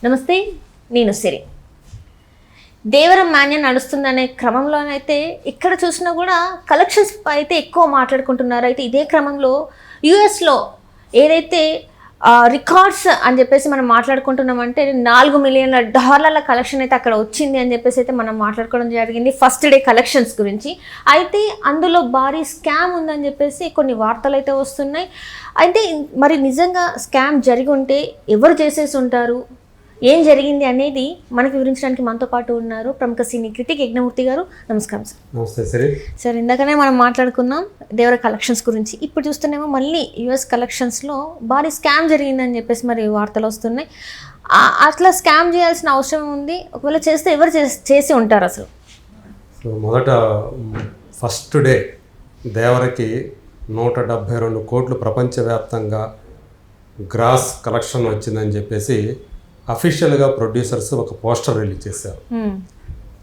నమస్తే, నేను సిరి. దేవరం మాన్యం నడుస్తుందనే క్రమంలోనైతే ఇక్కడ చూసినా కూడా కలెక్షన్స్ అయితే ఎక్కువ మాట్లాడుకుంటున్నారు. అయితే ఇదే క్రమంలో యుఎస్లో ఏదైతే రికార్డ్స్ అని చెప్పేసి మనం మాట్లాడుకుంటున్నామంటే $4 మిలియన్ల కలెక్షన్ అయితే అక్కడ వచ్చింది అని చెప్పేసి అయితే మనం మాట్లాడుకోవడం జరిగింది ఫస్ట్ డే కలెక్షన్స్ గురించి. అయితే అందులో భారీ స్కామ్ ఉందని చెప్పేసి కొన్ని వార్తలు అయితే వస్తున్నాయి. అయితే మరి నిజంగా స్కామ్ జరిగి ఉంటే ఎవరు చేసేసి ఉంటారు, ఏం జరిగింది అనేది మనకు వివరించడానికి మనతో పాటు ఉన్నారు ప్రముఖ సినీ క్రిటిక్ యజ్ఞమూర్తి గారు. నమస్కారం సార్. నమస్తే సరే సార్, ఇందాకనే మనం మాట్లాడుకున్నాం దేవర కలెక్షన్స్ గురించి. ఇప్పుడు చూస్తేనేమో మళ్ళీ యుఎస్ కలెక్షన్స్లో భారీ స్కామ్ జరిగిందని చెప్పేసి మరి వార్తలు వస్తున్నాయి. అట్లా స్కామ్ చేయాల్సిన అవసరం ఉంది? ఒకవేళ చేస్తే ఎవరు చేసి ఉంటారు అసలు? సో మొదట ఫస్ట్ డే దేవరకి 172 కోట్లు ప్రపంచవ్యాప్తంగా గ్రాస్ కలెక్షన్ వచ్చిందని చెప్పేసి అఫీషియల్గా ప్రొడ్యూసర్స్ ఒక పోస్టర్ రిలీజ్ చేశారు.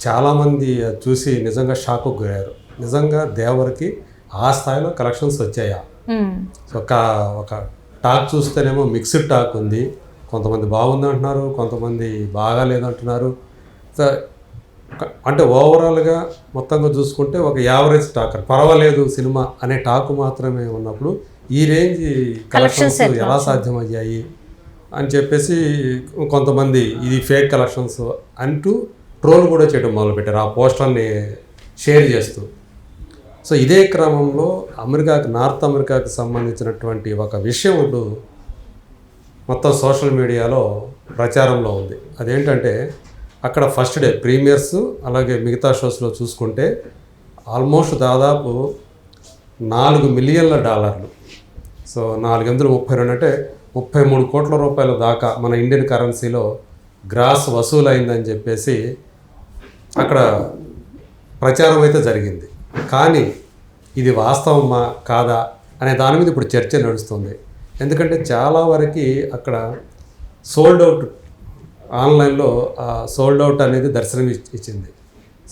చాలామంది చూసి నిజంగా షాక్కు గురయ్యారు. నిజంగా దేవరికి ఆ స్థాయిలో కలెక్షన్స్ వచ్చాయా? సో ఒక టాక్ చూస్తేనేమో మిక్స్డ్ టాక్ ఉంది. కొంతమంది బాగుంది అంటున్నారు, కొంతమంది బాగాలేదు అంటున్నారు. అంటే ఓవరాల్గా మొత్తంగా చూసుకుంటే ఒక యావరేజ్ టాక్, పర్వాలేదు సినిమా అనే టాక్ మాత్రమే ఉన్నప్పుడు ఈ రేంజ్ కలెక్షన్స్ ఎలా సాధ్యమయ్యాయి అని చెప్పేసి కొంతమంది ఇది ఫేక్ కలెక్షన్స్ అంటూ ట్రోల్ కూడా చేయడం మొదలుపెట్టారు ఆ పోస్టర్ని షేర్ చేస్తూ. సో ఇదే క్రమంలో నార్త్ అమెరికాకి సంబంధించినటువంటి ఒక విషయం ఇప్పుడు మొత్తం సోషల్ మీడియాలో ప్రచారంలో ఉంది. అదేంటంటే అక్కడ ఫస్ట్ డే ప్రీమియర్స్ అలాగే మిగతా షోస్లో చూసుకుంటే ఆల్మోస్ట్ దాదాపు $4 మిలియన్ల, సో 432 అంటే 33 కోట్ల రూపాయల దాకా మన ఇండియన్ కరెన్సీలో గ్రాస్ వసూలైందని చెప్పేసి అక్కడ ప్రచారం అయితే జరిగింది. కానీ ఇది వాస్తవమా కాదా అనే దాని మీద ఇప్పుడు చర్చ నడుస్తుంది. ఎందుకంటే చాలా వరకు అక్కడ సోల్డ్ అవుట్, ఆన్లైన్లో సోల్డ్ అవుట్ అనేది దర్శనం ఇచ్చింది.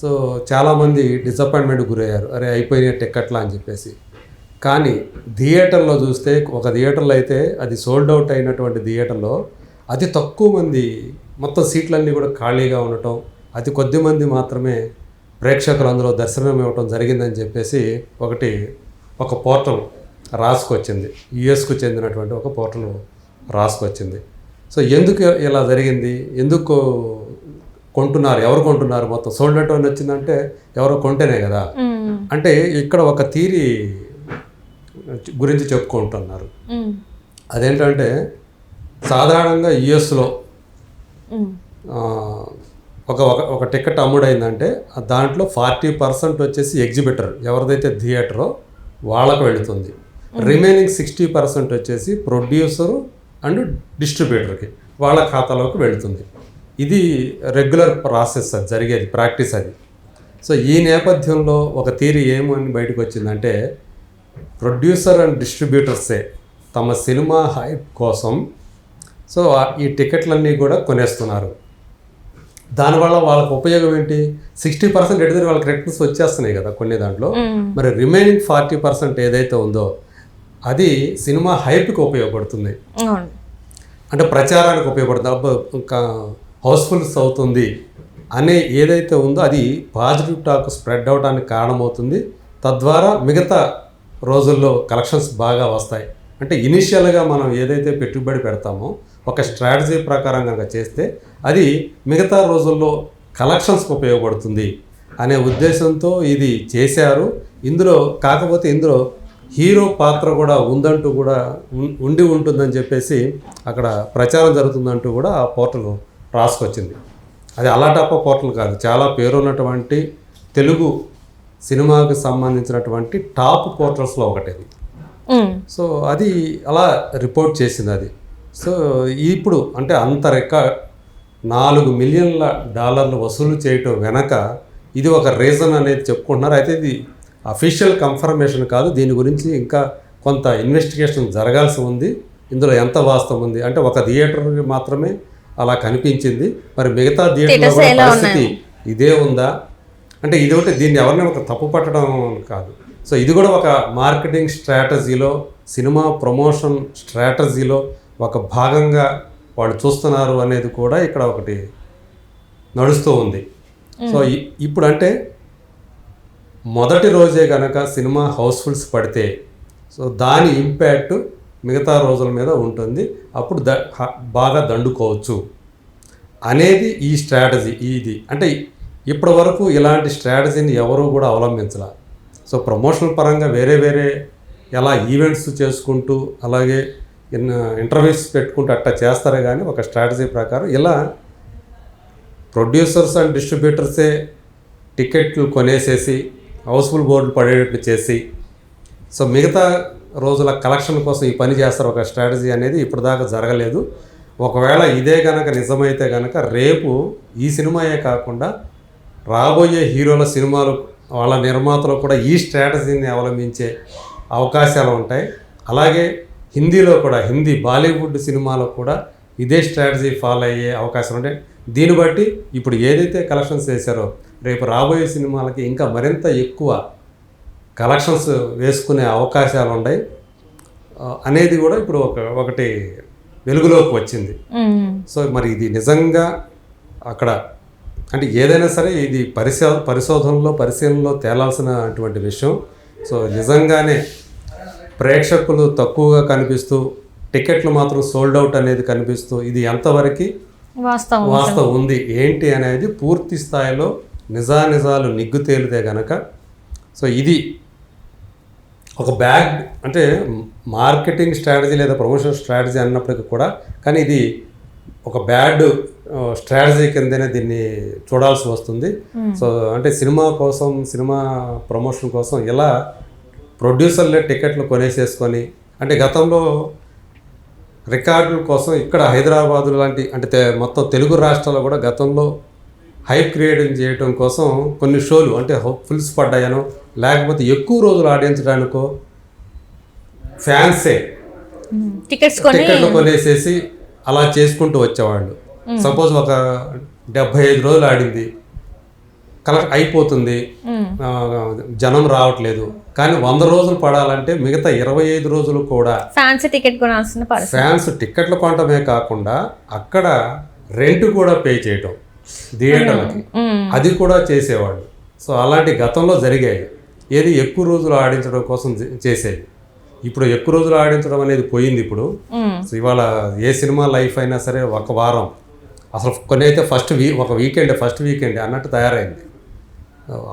సో చాలామంది డిసప్పాయింట్మెంట్ గురయ్యారు, అరే అయిపోయిన టికెట్లా అని చెప్పేసి. కానీ థియేటర్లో చూస్తే ఒక థియేటర్లో అయితే అది సోల్డ్ అవుట్ అయినటువంటి థియేటర్లో అతి తక్కువ మంది, మొత్తం సీట్లన్నీ కూడా ఖాళీగా ఉండటం, అతి కొద్ది మంది మాత్రమే ప్రేక్షకులు అందులో దర్శనం ఇవ్వటం జరిగిందని చెప్పేసి ఒక పోర్టల్ రాసుకొచ్చింది. యుఎస్కు చెందినటువంటి ఒక పోర్టల్ రాసుకొచ్చింది. సో ఎందుకు ఇలా జరిగింది, ఎందుకు కొంటున్నారు, ఎవరు కొంటున్నారు, మొత్తం సోల్డ్ అవుట్ అని వచ్చిందంటే ఎవరో కొంటేనే కదా. అంటే ఇక్కడ ఒక థియరీ గురించి చెప్పుకుంటున్నారు. అదేంటంటే సాధారణంగా యుఎస్లో ఒక టికెట్ అమ్ముడైందంటే దాంట్లో 40% వచ్చేసి ఎగ్జిబిటర్, ఎవరిదైతే థియేటరో వాళ్ళకు వెళుతుంది. రిమైనింగ్ 60% వచ్చేసి ప్రొడ్యూసరు అండ్ డిస్ట్రిబ్యూటర్కి, వాళ్ళ ఖాతాలోకి వెళుతుంది. ఇది రెగ్యులర్ ప్రాసెస్, అది జరిగేది ప్రాక్టీస్ అది. సో ఈ నేపథ్యంలో ఒక థియరీ ఏమని బయటకు వచ్చిందంటే ప్రొడ్యూసర్ అండ్ డిస్ట్రిబ్యూటర్సే తమ సినిమా హైప్ కోసం సో ఈ టికెట్లన్నీ కూడా కొనేస్తున్నారు. దానివల్ల వాళ్ళకి ఉపయోగం ఏంటి, 60% ఎడితే వాళ్ళకి రిటర్న్స్ వచ్చేస్తున్నాయి కదా కొన్ని దాంట్లో. మరి రిమైనింగ్ 40% ఏదైతే ఉందో అది సినిమా హైప్కి ఉపయోగపడుతుంది, అంటే ప్రచారానికి ఉపయోగపడుతుంది, ఇంకా హౌస్ఫుల్స్ అవుతుంది అనే ఏదైతే ఉందో అది పాజిటివ్ టాక్ స్ప్రెడ్ అవడానికి కారణమవుతుంది. తద్వారా మిగతా రోజుల్లో కలెక్షన్స్ బాగా వస్తాయి. అంటే ఇనిషియల్గా మనం ఏదైతే పెట్టుబడి పెడతామో ఒక స్ట్రాటజీ ప్రకారం కనుక చేస్తే అది మిగతా రోజుల్లో కలెక్షన్స్కి ఉపయోగపడుతుంది అనే ఉద్దేశంతో ఇది చేశారు. కాకపోతే ఇందులో హీరో పాత్ర కూడా ఉంటుందని చెప్పేసి అక్కడ ప్రచారం జరుగుతుందంటూ కూడా ఆ పోర్టల్ రాసుకొచ్చింది. అది అలాటప్ప పోర్టల్ కాదు, చాలా పేరున్నటువంటి తెలుగు సినిమాకి సంబంధించినటువంటి టాప్ పోర్టల్స్లో ఒకటి. సో అది అలా రిపోర్ట్ చేసింది అది. సో ఇప్పుడు అంటే అంత $4 మిలియన్ల వసూలు చేయటం వెనక ఇది ఒక రీజన్ అనేది చెప్పుకుంటున్నారు. అయితే ఇది అఫీషియల్ కన్ఫర్మేషన్ కాదు, దీని గురించి ఇంకా కొంత ఇన్వెస్టిగేషన్ జరగాల్సి ఉంది. ఇందులో ఎంత వాస్తవం ఉంది అంటే ఒక థియేటర్కి మాత్రమే అలా కనిపించింది, మరి మిగతా థియేటర్లో పరిస్థితి ఇదే ఉందా అంటే ఇది ఒకటి, దీన్ని ఎవరిని ఒక తప్పు పట్టడం కాదు. సో ఇది కూడా ఒక మార్కెటింగ్ స్ట్రాటజీలో, సినిమా ప్రమోషన్ స్ట్రాటజీలో ఒక భాగంగా వాళ్ళు చూస్తున్నారు అనేది కూడా ఇక్కడ ఒకటి నడుస్తూ ఉంది. సో ఇప్పుడు అంటే మొదటి రోజే కనుక సినిమా హౌస్ఫుల్స్ పడితే సో దాని ఇంపాక్ట్ మిగతా రోజుల మీద ఉంటుంది, అప్పుడు బాగా దండుకోవచ్చు అనేది ఈ స్ట్రాటజీ. ఇది అంటే ఇప్పటి వరకు ఇలాంటి స్ట్రాటజీని ఎవరూ కూడా అవలంబించాల. సో ప్రమోషనల్ పరంగా వేరే వేరే ఎలా ఈవెంట్స్ చేసుకుంటూ అలాగే ఇంటర్వ్యూస్ పెట్టుకుంటూ అట్టా చేస్తారే కానీ ఒక స్ట్రాటజీ ప్రకారం ఇలా ప్రొడ్యూసర్స్ అండ్ డిస్ట్రిబ్యూటర్సే టికెట్లు కొనేసేసి హౌస్ఫుల్ బోర్డులు పడేటట్లు చేసి సో మిగతా రోజుల కలెక్షన్ కోసం ఈ పని చేస్తారు. ఒక స్ట్రాటజీ అనేది ఇప్పుడు దాకా జరగలేదు. ఒకవేళ ఇదే కనుక నిజమైతే కనుక రేపు ఈ సినిమాయే కాకుండా రాబోయే హీరోల సినిమాలు వాళ్ళ నిర్మాతలు కూడా ఈ స్ట్రాటజీని అవలంబించే అవకాశాలు ఉంటాయి. అలాగే హిందీలో కూడా బాలీవుడ్ సినిమాలో కూడా ఇదే స్ట్రాటజీ ఫాలో అయ్యే అవకాశాలు ఉంటాయి. దీన్ని బట్టి ఇప్పుడు ఏదైతే కలెక్షన్స్ చేశారో రేపు రాబోయే సినిమాలకి ఇంకా మరింత ఎక్కువ కలెక్షన్స్ వేసుకునే అవకాశాలు ఉన్నాయి అనేది కూడా ఇప్పుడు ఒకటి వెలుగులోకి వచ్చింది. సో మరి ఇది నిజంగా అక్కడ అంటే ఏదైనా సరే ఇది పరిశీలనలో తేలాల్సినటువంటి విషయం. సో నిజంగానే ప్రేక్షకులు తక్కువగా కనిపిస్తూ టికెట్లు మాత్రం సోల్డ్ అవుట్ అనేది కనిపిస్తూ ఇది ఎంతవరకు వాస్తవం ఉంది ఏంటి అనేది పూర్తి స్థాయిలో నిజాలు నిగ్గు తేలితే కనుక సో ఇది ఒక బ్యాడ్ అంటే మార్కెటింగ్ స్ట్రాటజీ లేదా ప్రమోషన్ స్ట్రాటజీ అన్నప్పటికీ కూడా కానీ ఇది ఒక బ్యాడ్ స్ట్రాటజీ కిందనే దీన్ని చూడాల్సి వస్తుంది. సో అంటే సినిమా ప్రమోషన్ కోసం ఇలా ప్రొడ్యూసర్లే టికెట్లు కొనేసేసుకొని అంటే గతంలో రికార్డుల కోసం ఇక్కడ హైదరాబాదు లాంటి అంటే మొత్తం తెలుగు రాష్ట్రాల్లో కూడా గతంలో హైప్ క్రియేటింగ్ చేయడం కోసం కొన్ని షోలు అంటే ఫుల్స్ పడ్డాయనో లేకపోతే ఎక్కువ రోజులు ఆడించడానికో ఫ్యాన్సే టికెట్లు కొనేసేసి అలా చేసుకుంటూ వచ్చేవాళ్ళు. సపోజ్ ఒక 75 రోజులు ఆడింది అయిపోతుంది, జనం రావట్లేదు, కానీ 100 రోజులు పడాలంటే మిగతా 25 రోజులు కూడా ఫ్యాన్స్ టికెట్లు కొనటమే కాకుండా అక్కడ రెంట్ కూడా పే చేయటం థియేటర్లకి అది కూడా చేసేవాళ్ళు. సో అలాంటి గతంలో జరిగాయి. ఏది ఎక్కువ రోజులు ఆడించడం కోసం చేసేది. ఇప్పుడు ఎక్కువ రోజులు ఆడించడం అనేది పోయింది. ఇప్పుడు సో ఇవాళ ఏ సినిమా లైఫ్ అయినా సరే ఒక వారం అసలు కొన్ని అయితే ఫస్ట్ వీకెండ్ అన్నట్టు తయారైంది.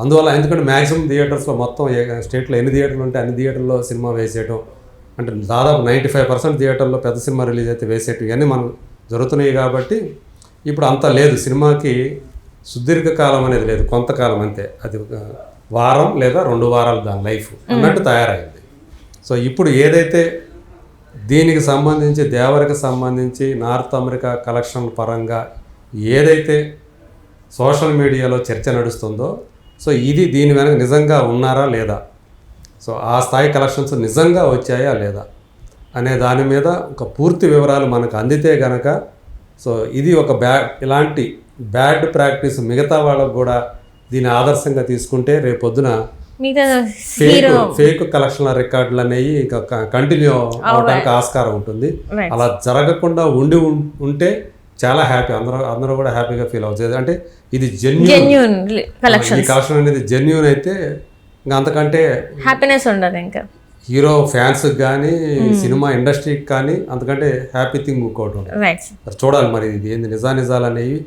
అందువల్ల ఎందుకంటే మ్యాక్సిమం థియేటర్స్లో మొత్తం స్టేట్లో ఎన్ని థియేటర్లు ఉంటే అన్ని థియేటర్లో సినిమా వేసేయటం అంటే దాదాపు 95% థియేటర్లో పెద్ద సినిమా రిలీజ్ అయితే వేసేయటం ఇవన్నీ మనం జరుగుతున్నాయి. కాబట్టి ఇప్పుడు అంతా లేదు, సినిమాకి సుదీర్ఘకాలం అనేది లేదు, కొంతకాలం అంతే, అది వారం లేదా 2 వారాలు దాని లైఫ్ అన్నట్టు తయారైంది. సో ఇప్పుడు ఏదైతే దీనికి సంబంధించి దేవరికి సంబంధించి నార్త్ అమెరికా కలెక్షన్ పరంగా ఏదైతే సోషల్ మీడియాలో చర్చ నడుస్తుందో సో ఇది దీని వెనక నిజంగా ఉన్నారా లేదా, సో ఆ స్థాయి కలెక్షన్స్ నిజంగా వచ్చాయా లేదా అనే దాని మీద ఒక పూర్తి వివరాలు మనకు అందితే గనక సో ఇది ఒక ఇలాంటి బ్యాడ్ ప్రాక్టీస్ మిగతా వాళ్ళకు కూడా దీన్ని ఆదర్శంగా తీసుకుంటే రేపొద్దున ఫేక్ కలెక్షన్ రికార్డులు అనేవి ఇంకా కంటిన్యూ అవడానికి ఆస్కారం ఉంటుంది. అలా జరగకుండా ఉంటే చాలా హ్యాపీ, అందరూ కూడా హ్యాపీగా ఫీల్ అవుతుంది. అంటే ఇది జెన్యూన్ ఈ కలెక్షన్ అనేది జెన్యూన్ అయితే ఇంకా అంతకంటే హ్యాపీనెస్ ఉండదు. ఇంకా హీరో ఫ్యాన్స్కి కానీ సినిమా ఇండస్ట్రీకి కానీ అంతకంటే హ్యాపీ థింగ్ ఇంకోటి ఉంటుంది. చూడాలి మరి ఇది ఏంది నిజాలు అనేవి